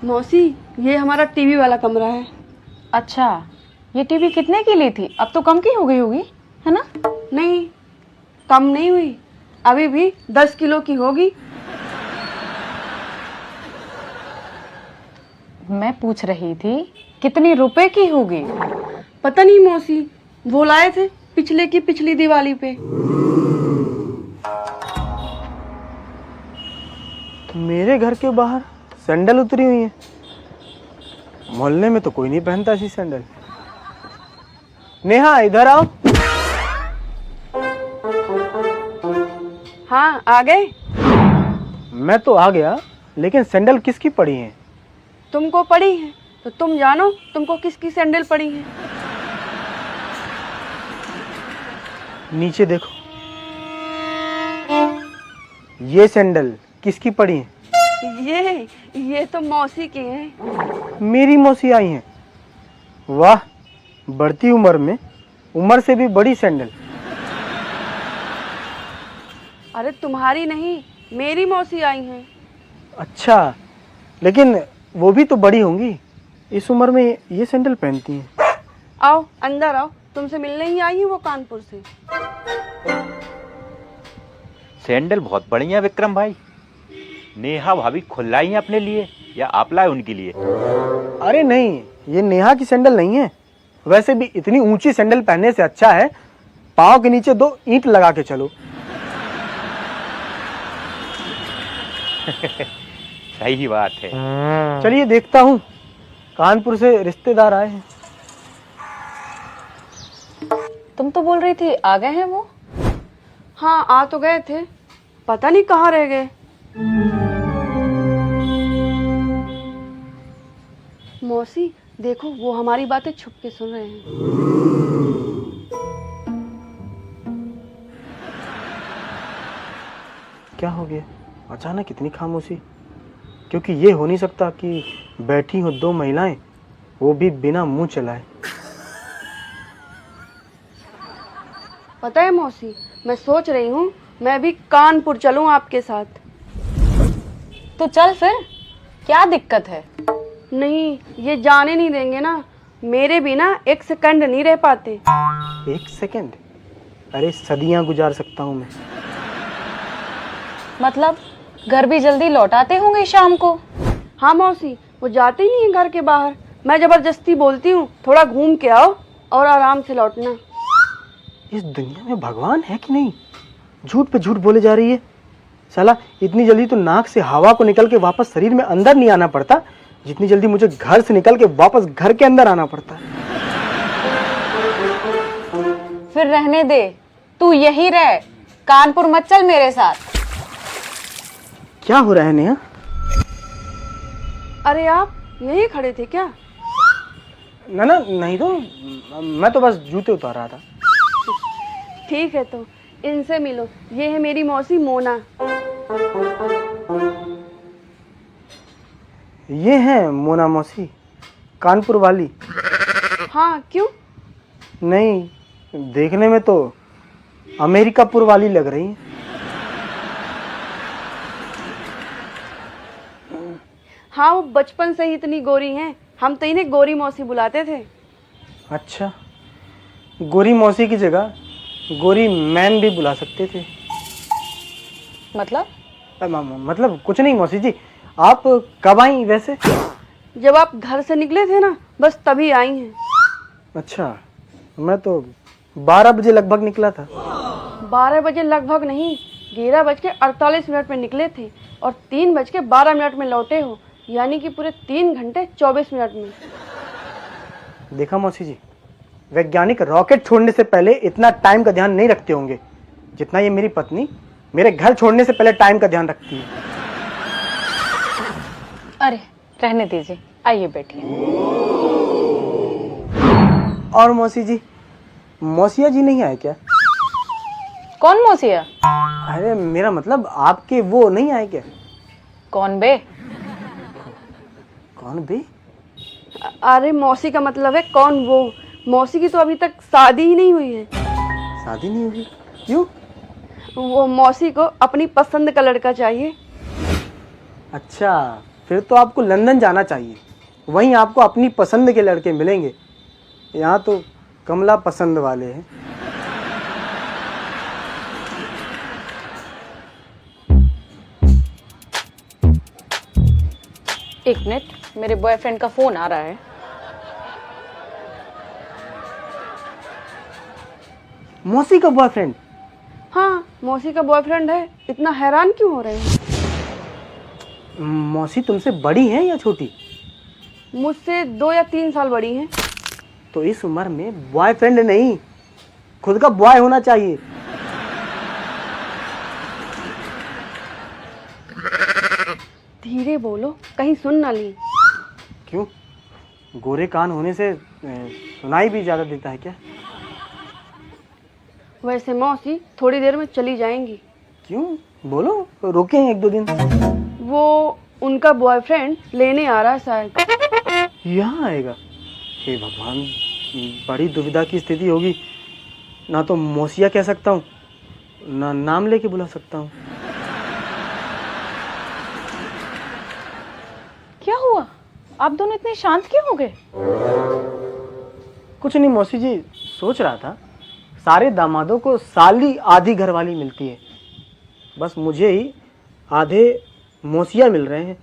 मौसी, ये हमारा टीवी वाला कमरा है। अच्छा, ये टीवी कितने की ली थी? अब तो कम की हो गई होगी, है ना? नहीं, कम नहीं हुई, अभी भी 10 किलो की होगी। मैं पूछ रही थी कितने रुपए की होगी। पता नहीं मौसी, वो लाए थे पिछले की पिछली दिवाली पे। मेरे घर के बाहर सैंडल उतरी हुई है। मोहल्ले में तो कोई नहीं पहनता ऐसी सैंडल। नेहा, इधर आओ। हाँ, आ गए? मैं तो आ गया, लेकिन सैंडल किसकी पड़ी है? तुमको पड़ी है तो तुम जानो तुमको किसकी सैंडल पड़ी है। नीचे देखो, ये सैंडल किसकी पड़ी है? ये तो मौसी की है। मेरी मौसी आई हैं। वाह, बढ़ती उम्र में उम्र से भी बड़ी सैंडल। अरे तुम्हारी नहीं, मेरी मौसी आई हैं। अच्छा, लेकिन वो भी तो बड़ी होंगी, इस उम्र में ये सैंडल पहनती हैं। आओ अंदर आओ, तुमसे मिलने ही आई है वो कानपुर से। सैंडल बहुत बढ़िया विक्रम भाई। नेहा भाभी खुद लाई हैं अपने लिए या आप लाए उनके लिए? अरे नहीं, ये नेहा की सैंडल नहीं है। वैसे भी इतनी ऊंची सैंडल पहनने से अच्छा है पाँव के नीचे 2 ईंट लगा के चलो। सही बात है। चलिए देखता हूँ, कानपुर से रिश्तेदार आए हैं। तुम तो बोल रही थी आ गए हैं वो। हाँ, आ तो गए थे, पता नहीं कहाँ रह गए। मौसी देखो, वो हमारी बातें छुप के सुन रहे हैं। क्या हो गया अचानक इतनी खामोशी? क्योंकि ये हो नहीं सकता कि बैठी हो 2 महिलाएं, वो भी बिना मुंह चलाए। पता है मौसी, मैं सोच रही हूँ मैं भी कानपुर चलूँ आपके साथ। तो चल फिर, क्या दिक्कत है? नहीं, ये जाने नहीं देंगे ना, मेरे बिना 1 सेकंड नहीं रह पाते। 1 सेकंड? अरे सदियां गुजार सकता हूँ मैं। मतलब घर भी जल्दी लौट आते होंगे शाम को? हाँ मौसी, वो जाते ही नहीं है घर के बाहर। मैं जबरदस्ती बोलती हूँ थोड़ा घूम के आओ और आराम से लौटना। इस दुनिया में भगवान है कि नहीं? झूठ पे झूठ बोले जा रही है। साला इतनी जल्दी तो नाक से हवा को निकल के वापस शरीर में अंदर नहीं आना पड़ता, जितनी जल्दी मुझे घर से निकल के वापस घर के अंदर आना पड़ता है। फिर रहने दे, तू यही रह, कानपुर मत चल मेरे साथ। क्या हो रहा है नेहा? अरे आप यहीं खड़े थे क्या? ना ना, नहीं तो मैं तो बस जूते उतार रहा था। ठीक है, तो इनसे मिलो, ये है मेरी मौसी मोना। ये है मोना मौसी, कानपुर वाली। हाँ, क्यों? नहीं, देखने में तो अमेरिकापुर वाली लग रही है। हाँ, वो बचपन से ही इतनी गोरी हैं, हम तो इन्हें गोरी मौसी बुलाते थे। अच्छा, गोरी मौसी की जगह गोरी मैन भी बुला सकते थे। मतलब? मतलब कुछ नहीं मौसी जी, आप कब आई वैसे? जब आप घर से निकले थे ना, बस तभी आई हैं। अच्छा, मैं तो 12 बजे लगभग निकला था। 12 बजे लगभग नहीं, 11:48 में निकले थे और 3:12 में लौटे हो, यानी कि पूरे 3 घंटे 24 मिनट में। देखा मौसी जी, वैज्ञानिक रॉकेट छोड़ने से पहले इतना टाइम का ध्यान नहीं रखते होंगे जितना ये मेरी पत्नी मेरे घर छोड़ने से पहले टाइम का ध्यान रखती है। अरे रहने दीजिए, आइए बैठिए। और मौसी जी, मौसिया जी नहीं आए क्या? कौन मौसिया? अरे मेरा मतलब आपके वो नहीं आए क्या? कौन बे? कौन बे? अरे मौसी का मतलब है कौन वो। मौसी की तो अभी तक शादी ही नहीं हुई है। शादी नहीं हुई? क्यों? वो मौसी को अपनी पसंद का लड़का चाहिए। अच्छा, फिर तो आपको लंदन जाना चाहिए, वहीं आपको अपनी पसंद के लड़के मिलेंगे। यहाँ तो कमला पसंद वाले हैं। एक मिनट, मेरे बॉयफ्रेंड का फोन आ रहा है। मौसी का बॉयफ्रेंड? हाँ, मौसी का बॉयफ्रेंड है। इतना हैरान क्यों हो रहे हैं? मौसी तुमसे बड़ी हैं या छोटी? मुझसे 2 या 3 साल बड़ी हैं। तो इस उम्र में बॉयफ्रेंड नहीं, खुद का बॉय होना चाहिए। धीरे बोलो, कहीं सुन ना ली। क्यों, गोरे कान होने से सुनाई भी ज्यादा देता है क्या? वैसे मौसी थोड़ी देर में चली जाएंगी। क्यों, बोलो, रुके हैं 1-2 दिन। वो उनका बॉयफ्रेंड लेने आ रहा है शायद। यहाँ आएगा? हे भगवान, बड़ी दुविधा की स्थिति होगी। ना तो मौसिया कह सकता हूँ, ना नाम लेके बुला सकता हूँ। क्या हुआ, आप दोनों इतने शांत क्यों हो गए? कुछ नहीं मौसी जी, सोच रहा था सारे दामादों को साली आधी घरवाली मिलती है, बस मुझे ही आधे मौसिया मिल रहे हैं।